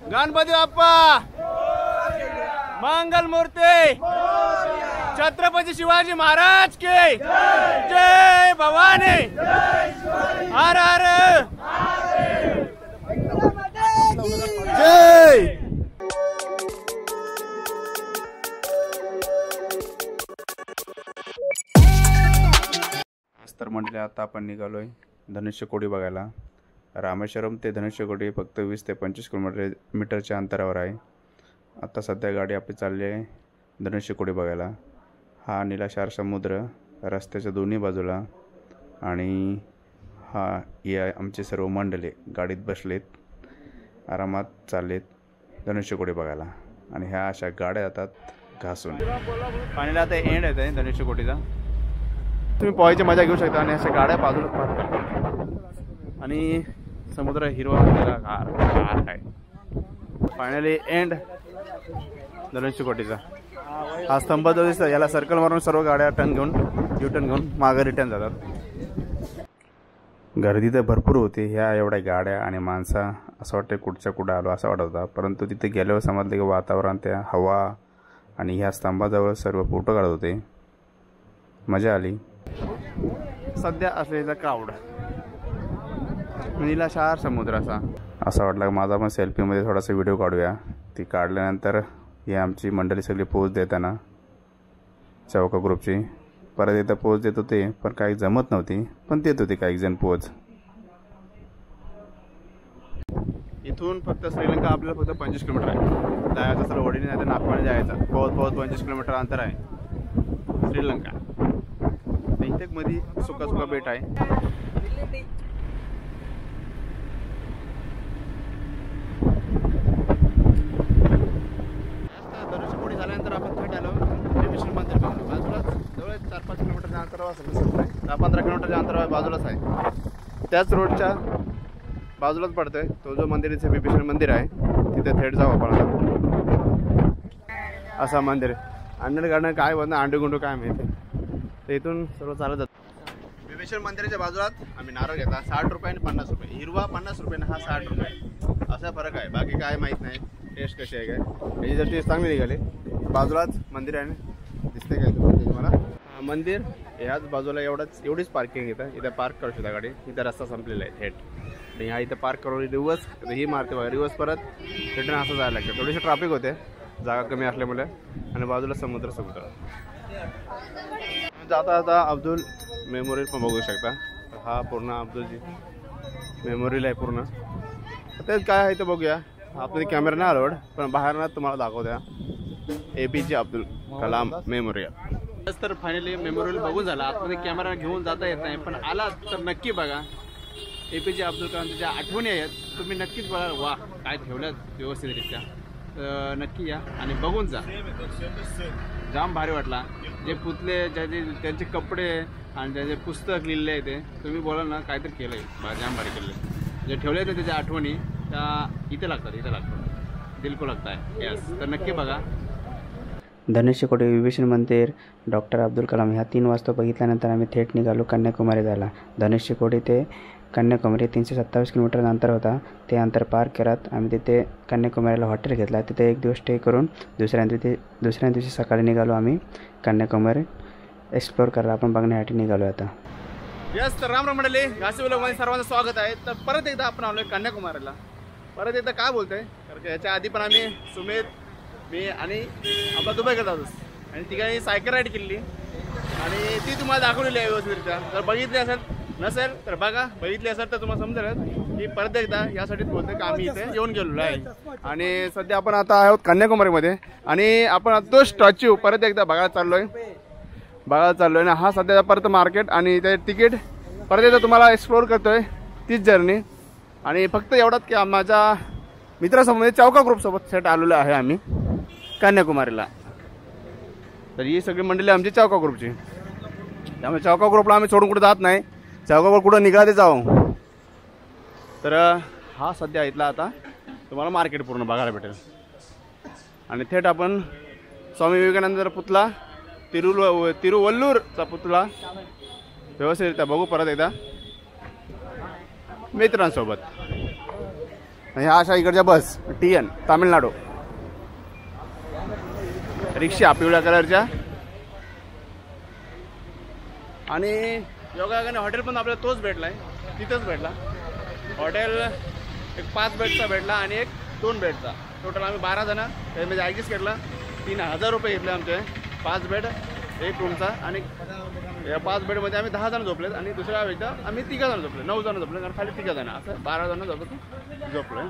गणपती बाप्पा मंगल मूर्ती छत्रपती शिवाजी महाराज की जय भवानी हर हर जय। तर म्हटले आता आपण निघालोय धनुष्यकोडी बघायला। रामेश्वरम ते धनुष्यकोडी फक्त 20 ते 25 किलोमीटरच्या अंतरावर आहे। आता सध्या गाडी आपली चालली आहे धनुष्यकोडी बघायला। हा निलाशार समुद्र रस्त्याच्या दोन्ही बाजूला आणि ही आमचे सर्व मंडळी गाडीत बसलेत, आरामात चाललेत धनुष्यकोडी बघायला। आणि ह्या अशा गाड्या जातात घासून। पाणीला आता एंड येते धनुष्यकोडीचा, तुम्ही पोहायची मजा घेऊ शकता आणि अशा गाड्या बाजूला पाहता आणि समुद्र हिरवा गार गार आहे। फायनली एंड धनुष्यकोडीचा। हा स्तंभ जो दिसतो याला सर्कल मारून सर्व गाड्या टर्न घेऊन यू-टर्न घेऊन मागे रिटर्न जातात। गर्दी तर भरपूर होती, ह्या एवढ्या गाड्या आणि माणसं असं वाटतं कुठच्या कुठं आलो असं वाटत होता। परंतु तिथे गेल्यावर समजलं की वातावरण, त्या हवा आणि ह्या स्तंभाजवळ सर्व फोटो काढत होते, मजा आली। सध्या असलेला क्राऊड निलाशार समुद्राचा असं वाटलं की माझा पण सेल्फीमध्ये थोडासा व्हिडिओ काढूया। ती काढल्यानंतर ही आमची मंडळी सगळी पोच देताना चौका ग्रुपची परत एकदा पोच देत होते, पण काही जमत नव्हती, पण देत होते काही जण पोच। इथून फक्त श्रीलंका आपल्याला फक्त 25 किलोमीटर आहे जायचं, सर वडीने नाही तर नागपाने जायचं, पोहत 25 किलोमीटर अंतर आहे श्रीलंका। इथे मध्ये सुका बेट आहे। धनुष्यकोडी झाल्यानंतर आपण थेट आलो विभीषण मंदिर बाजूलाच, जवळ 4-5 किलोमीटरच्या अंतरावर असेल, 10-15 किलोमीटरच्या अंतरावर बाजूलाच आहे। त्याच रोडच्या बाजूलाच पडतंय तो जो मंदिराचं विभीषण मंदिर आहे, तिथे थेट जाऊ आपण आता। असं मंदिर अंडर गार्डन काय बनतं अंडुगुंडू काय माहिती, तर इथून सर्व चालत जातं। विभीषण मंदिराच्या बाजूलात आम्ही नारळ घेतला 60 रुपये आणि 50 रुपये, हिरवा 50 रुपये हा 60 रुपये, असा फरक आहे, बाकी काय माहीत नाही टेस्ट कशी आहे काय। याची जर टेस्ट चांगली निघाली, बाजूलाच मंदिर आहे, दिसते काय तुम्हाला मंदिर, ह्याच बाजूला एवढीच पार्किंग इथं, इथं पार्क करू शकता गाडी, इथं रस्ता संपलेला आहे थेट, आणि ह्या इथं पार्क करून रिवर्स ही मारते बघा, रिवर्स परत रिटर्न असं जायला लागतं, थोडीशी ट्रॅफिक होते जागा कमी असल्यामुळे, आणि बाजूला समुद्र जाता जाता अब्दुल मेमोरियल पण बघू शकता। हा पूर्ण अब्दुलजी मेमोरियल आहे पूर्ण, तेच काय आहे ते बघूया। आपण कॅमेरा नाही अलाउड, पण बाहेरनं तुम्हाला दाखवत्या APJ अब्दुल कलाम मेमोरियल। तर फायनली मेमोरियल बघून झाला, आतमध्ये कॅमेरा घेऊन जाता येत नाही, पण आला तर नक्की बघा। APJ अब्दुल कलामच्या ज्या आठवणी आहेत तुम्ही नक्कीच बघा, वा काय ठेवल्यात व्यवस्थितरित्या, नक्की या आणि बघून जा, जाम भारी वाटला। जे पुतले त्यांचे कपडे आणि त्याचे पुस्तक लिहिलेले आहे ते तुम्ही बोला ना काहीतरी केलं आहे, जाम भारी केलं, जे ठेवले आहेत त्याच्या आठवणी त्या इथे लागतात दिल को लगता है, यस। तर नक्की बघा धनुष्यकोडी विभीषण मंदिर, डॉक्टर अब्दुल कलाम ह्या 3 वास्तू बघितल्यानंतर आम्ही थेट निघालो कन्याकुमारी जायला। धनुष्यकोडी ते कन्याकुमारी 327 किलोमीटर अंतर होता, ते अंतर पार करत आम्ही तिथे कन्याकुमारीला हॉटेल घेतला, तिथे एक दिवस स्टे करून दुसऱ्या दिवशी सकाळी निघालो आम्ही कन्याकुमारी एक्सप्लोर करायला, आपण बघण्यासाठी निघालो आता। यस, तर राम मंडळी, घासी व्लॉगमध्ये सर्वांचं स्वागत आहे। तर परत एकदा आपण आलोय कन्याकुमारीला, परत एकदा काय बोलतोय कारण याच्या आधी पण आम्ही सुमित, मी आणि आपला दुबई करत होतो, आणि तिघांनी सायकल राईड केली आणि ती तुम्हाला दाखवलेली आहे व्यवस्थितरित्या। जर बघितली नसेल तर बघा, बघितली असेल तर तुम्हाला समजेल की परत एकदा यासाठीच बोलतोय की आम्ही इथे येऊन गेलेलो आहे। आणि सध्या आपण आता आहोत कन्याकुमारीमध्ये, आणि आपण आता तो स्टॅच्यू परत एकदा बघायला चाललोय ना। हा सध्या परत मार्केट आणि ते तिकीट परत एकदा तुम्हाला एक्सप्लोर करतोय तीच जर्नी। आणि फक्त एवढाच की माझ्या मित्रासमोर चौका ग्रुपसोबत सेट आलेलो आहे आम्ही कन्याकुमारीला। तर ही सगळी मंडळी आमची चौका ग्रुपची, त्यामुळे चौका ग्रुपला आम्ही सोडून कुठे जात नाही, चौका ग्रुप कुठं निघाले जाऊ। तर हा सध्या इथला आता तुम्हाला मार्केट पूर्ण बघायला भेटेल, आणि थेट आपण स्वामी विवेकानंद पुतळा, तिरुवल्लूरचा पुतळा व्यवस्थितरित्या बघू परत एकदा मित्रांसोबत। ह्या अशा इकडच्या बस TN तामिळनाडू रिक्षा पिवळ्या कलरच्या. आणि योगायोगाने हॉटेल पण आपल्याला तोच भेटलाय, तिथंच भेटला. हॉटेल एक 5 बेडचा भेटला आणि एक 2 बेडचा. टोटल आम्ही 12 जण त्यामध्ये ॲडजस्ट केला. 3000 रुपये घेतले आमचे. 5 बेड 1 रूमचा. आणि या 5 बेडमध्ये आम्ही 10 जण झोपलेत आणि दुसऱ्या वेळेला आम्ही 3 जण झोपले, 9 जण झोपले, कारण खाली 3 जण, असं 12 जण झोपलो.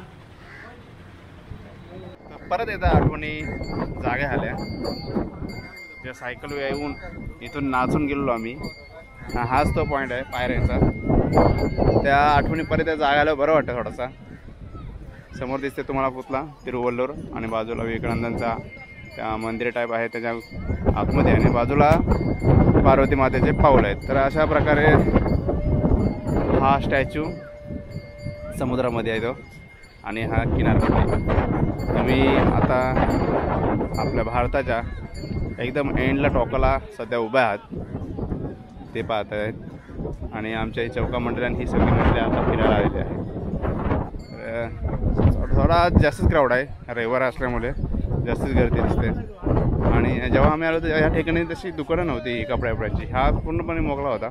परत एकदा आठवणी जाग्या झाल्या. त्या सायकल येऊन इथून नाचून गेलेलो आम्ही. हाच तो पॉईंट आहे पायऱ्यांचा. त्या आठवणी परत त्या जागा आल्यावर बरं वाटतं थोडासा. समोर दिसते तुम्हाला पुतला तिरुवल्लूर आणि बाजूला विवेकानंदांचा त्या मंदिर टाईप आहे त्याच्या आतमध्ये, आणि बाजूला पार्वती मातेचे पाऊल आहेत. तर अशा प्रकारे हा स्टॅच्यू समुद्रामध्ये आहे तो, आणि हा किनारपट्टी. तुम्ही आता आपल्या भारताच्या एकदम एंडला टोकाला सध्या उभ्या आहात ते पाहत आहेत. आणि आमच्या ही चौका मंडळांनी ही सगळी मंडळे आता फिरायला आलेली आहे. थोडा जास्तच क्राऊड आहे, रविवार असल्यामुळे जास्तच गर्दी दिसते. आणि जेव्हा आम्ही आलो तर ह्या ठिकाणी तशी दुकानं नव्हती कपड्याची. हा पूर्णपणे मोकळा होता.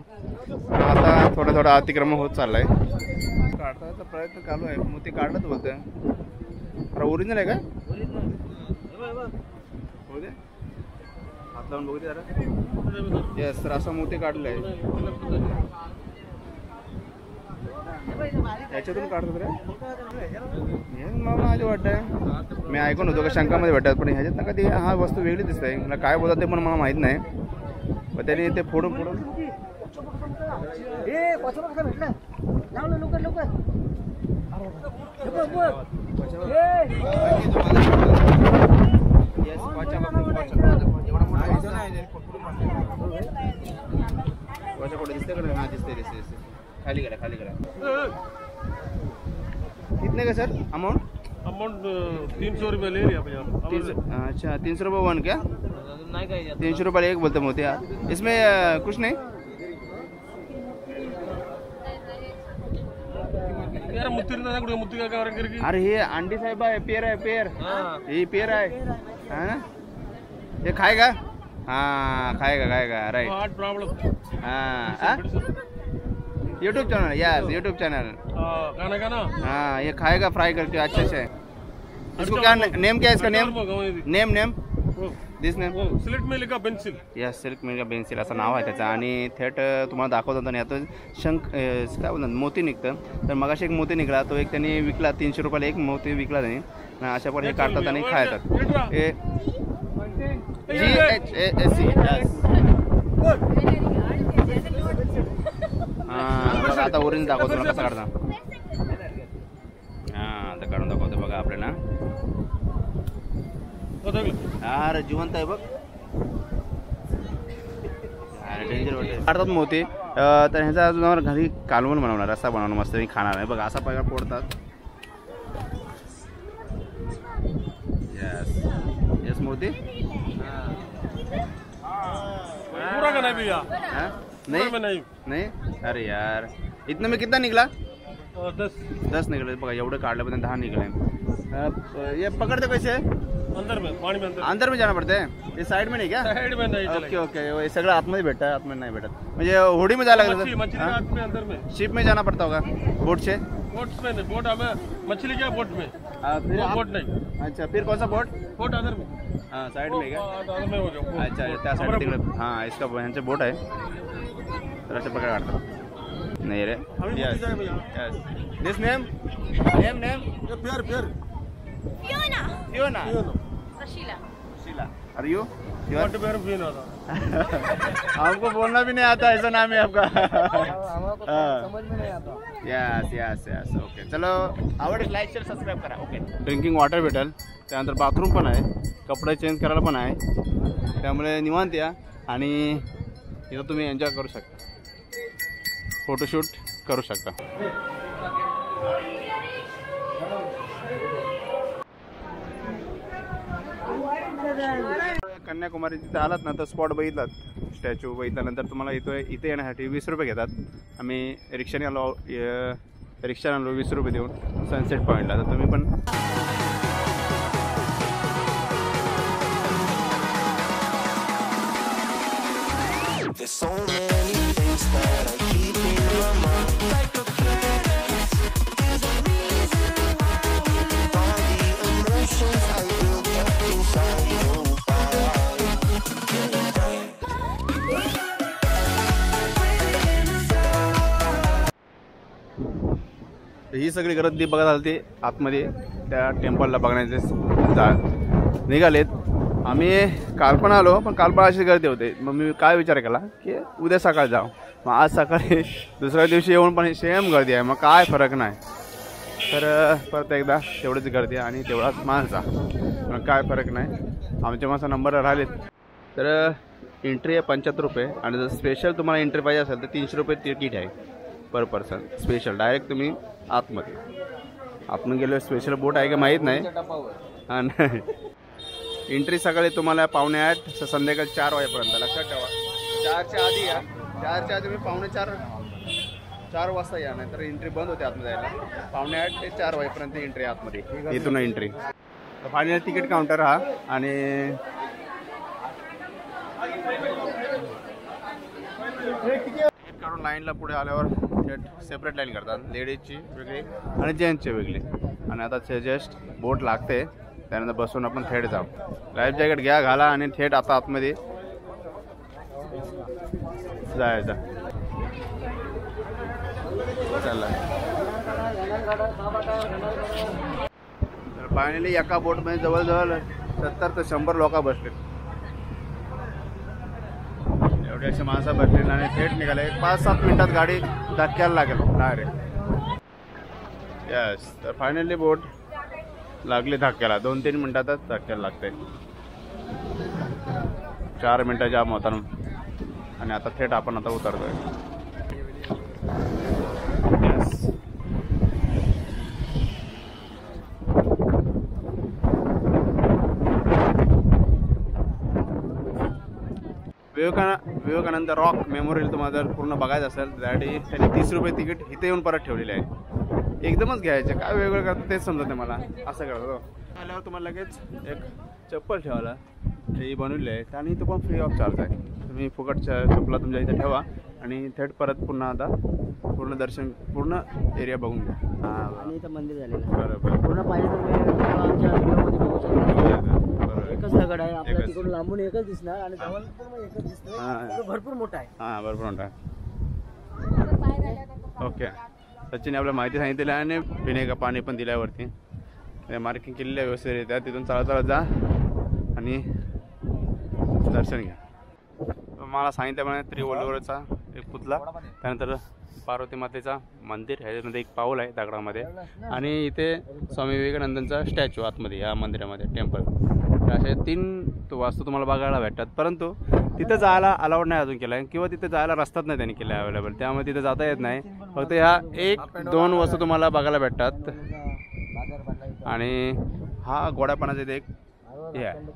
आता थोडं अतिक्रमण होत चाललं आहे. काढण्याचा प्रयत्न चालू आहे. मोती काढलंच बोलतोय. अरे ओरिजिनल आहे का? हो दे, हात लावून बघू दे जरा. येस, तर असा मोती काढलं आहे. याच्यातून काढतो रे मला माझं वाटतं. मी ऐकून होतो का शंकामध्ये भेटतात, पण ह्याच्यात ना कधी हा वस्तू वेगळी दिसते. मला काय बोलतात ते पण मला माहीत नाही. पण त्याने ते फोडून दिसते का? हा दिसते. खाली करा. कितने का सर अमाउंट? 300 रुपये ले लिया भैया. अच्छा 300 रुपये 1 क्या? 300 रुपये 1 बोलते मोती. इसमें कुछ नहीं यार. मुत्ती का कारण करके. अरे हे अंडी साहेब आहे. पेर आहे. हे पेर आहे. हाँ ये खाएगा? हाँ खाएगा राइट. Heart problem. हाँ YouTube channel. Yes YouTube channel. खाना हाँ ये खाएगा फ्राई करके अच्छे से. इसको क्या नेम क्या है इसका? नेम दिस नेम सिलेक्ट में लिखा pencil. Yes silk milk pencil असं नाव आहे त्याचं. आणि थेट तुम्हाला दाखवतात. आणि आता काय बोलतात मोती निघतं. तर मगाशी एक मोती निघाला, तो एक त्यांनी विकला 300 रुपयाला 1 मोती विकला त्यांनी. अशा प्रकारे काढतात आणि खातात. हे GHASC. हां आता ओरिजिनल दाखवतो तुला कसं काढता. हां आता काढून दाखवतो बघा आपल्याला. अरे जिवंत आहे बघ. अरे डेंजर वाटते. काढतात मोती. तर ह्याचा अजून घरी कालवण बनवणार, रस्सा बनवणार मस्त मी खाणार आहे. बघा असा पैका फोडतात. यस मोती पूरा का नहीं भैया. नहीं अरे यार इतने में कितना निकला? 10 निकले. बघा एवढं काढल्यापर्यंत 10 निकले. ये पकड़ते कैसे? अंदर में पानी में अंदर में जाना पड़ता है. ये साइड में नहीं क्या? साइड में नहीं. ओके ये सगळं आतमध्ये भेटतं, आतमध्ये नाही भेटत. म्हणजे होडी में जायला लागलं. मछली में अंदर में शिप में जाना पड़ता होगा. बोट से? बोट में नहीं. बोट हमें मछली क्या बोट में. फिर बोट नहीं. अच्छा फिर कौन सा बोट? बोट अंदर में. हाँ साइड में क्या? अंदर में हो गया. अच्छा त्या साइड तिकडे. हां इसका ह्यांचे बोट आहे. तर अशा प्रकारे काढतात. नाही रे. यस दिस नेम प्यार Fiona. Sheila. Are you? हमको बोलना भी नहीं आता. ऐसा नाम है आपका? समझ में नहीं आता. यस ओके चलो. आवडेल लाईक शेअर सबस्क्राईब करा. ओके. ड्रिंकिंग वॉटर भेटेल. त्यानंतर बाथरूम पण आहे. कपडे चेंज करायला पण आहे. त्यामुळे निवांत या आणि इथं तुम्ही एन्जॉय करू शकता, फोटोशूट करू शकता. कन्याकुमारी तिथे आलात ना तर स्पॉट बघितलात, स्टॅच्यू बघितल्यानंतर तुम्हाला इथे येण्यासाठी 20 रुपये घेतात. आम्ही रिक्षाने आलो रिक्षाला आलो 20 रुपये देऊन सनसेट पॉईंटला. तर तुम्ही पण There's so many things that I keep in my mind. Like a place. There's a reason why. All the emotions I built up inside you. ही सगळी गर्दी बघत आली ती आतमध्ये त्या टेम्पलला बघण्याचे निघालेत. आम्ही काल पण आलो, पण काल पण अशी गर्दी होते. मग मी काय विचार केला की उद्या सकाळी जाऊ. मग आज सकाळी दुसऱ्या दिवशी येऊन पण सेम गर्दी आहे. मग काय फरक नाही. तर परत एकदा तेवढीच गर्दी आणि तेवढाच माणसा, मग काय फरक नाही. आमच्या माणसा नंबर राहिलेत. तर एंट्री आहे 75 रुपये आणि जर स्पेशल तुम्हाला एंट्री पाहिजे असेल तर 300 रुपये तिकीट आहे पर पर्सन. स्पेशल डायरेक्ट तुम्ही आतमध्ये गेलो. स्पेशल बोट आहे का माहीत नाही. आणि एंट्री सकाळी तुम्हाला 7:45 संध्याकाळी 4 वाजेपर्यंत. लक्षात ठेवा 4च्या आधी या. 4च्या आधी तुम्ही 4:45 वाजता या, नाही तर एंट्री बंद होते आतमध्ये यायला. 7:45 ते 4 वाजेपर्यंत एंट्री आतमध्ये, इथून एंट्री. तर फायनल तिकीट काउंटर हा. आणि काढून लाईनला पुढे आल्यावर सेपरेट लाईन करतात. लेडीजची वेगळी आणि जेंट्सची वेगळी. आणि आता जस्ट बोट लागते, त्यानंतर बसून आपण थेट जाऊ. लाईफ जॅकेट घ्या, घाला आणि थेट आता आतमध्ये जायचं. चला तर फायनली एका बोटमध्ये जवळजवळ 70 ते 100 लोक बसले. एवढे असे माणसं बसलेली आणि थेट निघाले. 5-7 मिनिटात गाडी धक्क्याला लागेल डायरेक्ट. यस, तर फायनली बोट लागली धक्क्याला. 2-3 मिनिटातच धक्क्याला लागते. 4 मिनिटं जाम होता. आणि आता थेट आपण आता उतरतोय. यस, विवेकानंद रॉक मेमोरियल तुम्हाला जर पूर्ण बघायचं असेल त्यासाठी त्यांनी 30 रुपये तिकीट इथे येऊन परत ठेवलेले आहे. एकदमच घ्यायचे, काय वेगवेगळं करतं तेच समजत नाही मला. असं करतो आल्यावर तुम्हाला लगेच एक चप्पल ठेवायला हे बनवले आहेत आणि तो पण फ्री ऑफ चार्ज आहे. तुम्ही फुकटच्या चप्पला तुमच्या इथे ठेवा आणि थेट परत पुन्हा आता पूर्ण दर्शन पूर्ण एरिया बघून घ्या. हां, आणि इथं मंदिर झालेलं बरोबर. पूर्ण पाहिजे तर आमच्या व्हिडिओमध्ये बघू शकता. एकच दगड आहे आपल्याला, तिकडून लांबून एकच दिसणार आणि जवळ पण एकच दिसणार. भरपूर मोठा आहे. हां, भरपूर मोठा आहे. ओके, सचिन आपल्याला माहिती सांगितलेली आहे आणि पिणे का पाणी पण दिल्यावरती मार्किंग केलेलं आहे व्यवस्थितरित्या. तिथून चालत जा आणि दर्शन घ्या. मला सांगितल्याप्रमाणे त्रिवल्लूरचा एक पुतळा, त्यानंतर पार्वती मातेचा मंदिर, ह्याच्यामध्ये एक पाऊल आहे दगडामध्ये आणि इथे स्वामी विवेकानंदांचा स्टॅच्यू आतमध्ये या मंदिरामध्ये टेम्पल. असे 3 वास्तू तुम्हाला बघायला भेटतात. परंतु तिथं जायला अलाउड नाही अजून केला आहे किंवा तिथे जायला रस्ताच नाही त्यांनी केला आहे अवेलेबल. त्यामुळे तिथे जाता येत नाही. फक्त ह्या 1-2 वस्तू तुम्हाला बघायला भेटतात. आणि हा गोड्यापाण्याचा इथे एक हे आहे.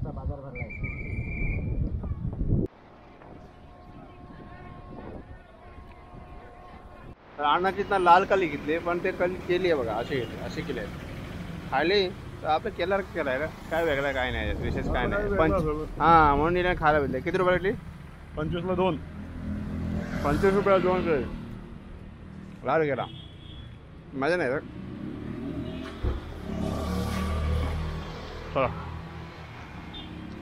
तर अण्णाची लाल कली घेतली, पण ते कली केली आहे बघा, अशी केली आहे. खाली तर आपण केल्यावर केलाय का, काय वेगळं काय नाही, विशेष काय नाही. हां, म्हणून निघाले खायला भेटले. किती रुपये भेटली? 25ला 2. 25 रुपयाला 2 लाल गेला. मजा नाही. चला.